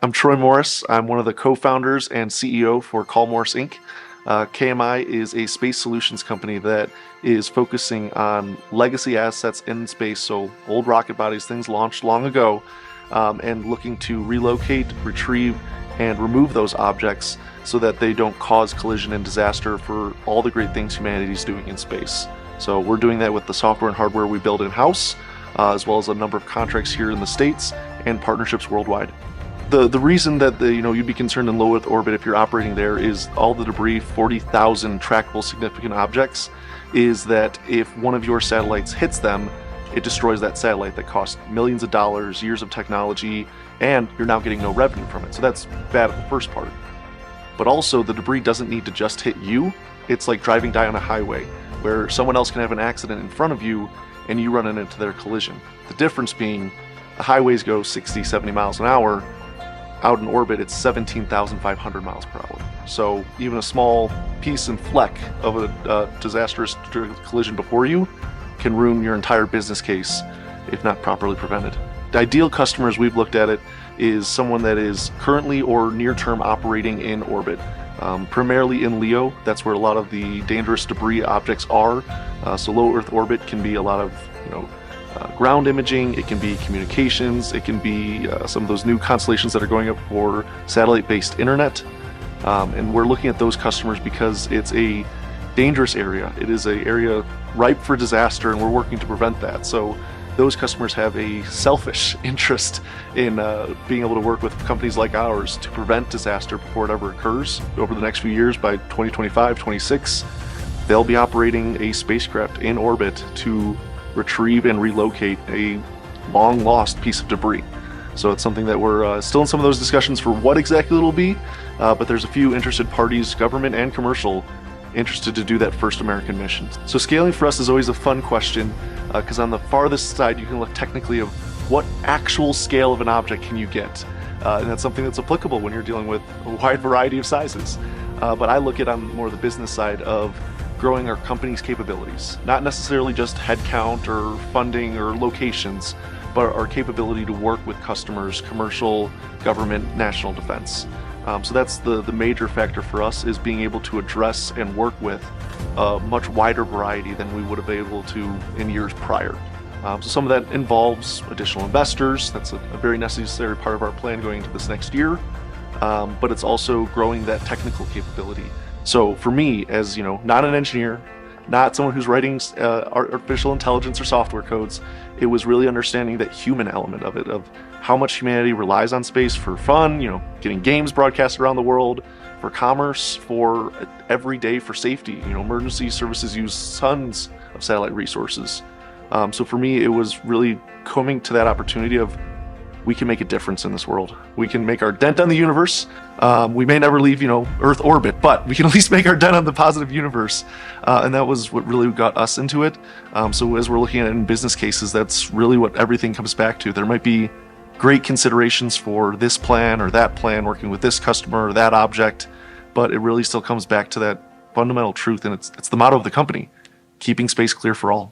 I'm Troy Morris. I'm one of the co-founders and CEO for Kall Morris Inc. KMI is a space solutions company that is focusing on legacy assets in space, so old rocket bodies, things launched long ago, and looking to relocate, retrieve, and remove those objects so that they don't cause collision and disaster for all the great things humanity is doing in space. So we're doing that with the software and hardware we build in-house, as well as a number of contracts here in the States and partnerships worldwide. The reason that you'd be concerned in low Earth orbit if you're operating there is all the debris, 40,000 trackable significant objects, is that if one of your satellites hits them, it destroys that satellite that cost millions of dollars, years of technology, and you're now getting no revenue from it. So that's bad at the first part. But also the debris doesn't need to just hit you. It's like driving down a highway where someone else can have an accident in front of you and you run into their collision. The difference being the highways go 60, 70 miles an hour. Out in orbit, it's 17,500 miles per hour. So even a small piece and fleck of a disastrous collision before you can ruin your entire business case if not properly prevented. The ideal customers we've looked at it is someone that is currently or near-term operating in orbit. Primarily in LEO, that's where a lot of the dangerous debris objects are. So low Earth orbit can be a lot of ground imaging, it can be communications, it can be some of those new constellations that are going up for satellite-based internet. And we're looking at those customers because it's a dangerous area. It is an area ripe for disaster, and we're working to prevent that. So those customers have a selfish interest in being able to work with companies like ours to prevent disaster before it ever occurs. Over the next few years, by 2025, 26, they'll be operating a spacecraft in orbit to retrieve and relocate a long lost piece of debris. So it's something that we're still in some of those discussions for what exactly it'll be, but there's a few interested parties, government and commercial, interested to do that first American mission. So scaling for us is always a fun question, because on the farthest side you can look technically of what actual scale of an object can you get, and that's something that's applicable when you're dealing with a wide variety of sizes. But I look at on more the business side of growing our company's capabilities, not necessarily just headcount or funding or locations, but our capability to work with customers, commercial, government, national defense. So that's the major factor for us, is being able to address and work with a much wider variety than we would have been able to in years prior. So some of that involves additional investors. That's a very necessary part of our plan going into this next year. But it's also growing that technical capability. So for me, as not an engineer, not someone who's writing artificial intelligence or software codes, it was really understanding that human element of it, of how much humanity relies on space for fun, getting games broadcast around the world, for commerce, for every day, for safety. Emergency services use tons of satellite resources. So for me, it was really coming to that opportunity of, we can make a difference in this world. We can make our dent on the universe. We may never leave, Earth orbit, but we can at least make our dent on the positive universe. And that was what really got us into it. So as we're looking at it in business cases, that's really what everything comes back to. There might be great considerations for this plan or that plan, working with this customer or that object, but it really still comes back to that fundamental truth, and it's the motto of the company: keeping space clear for all.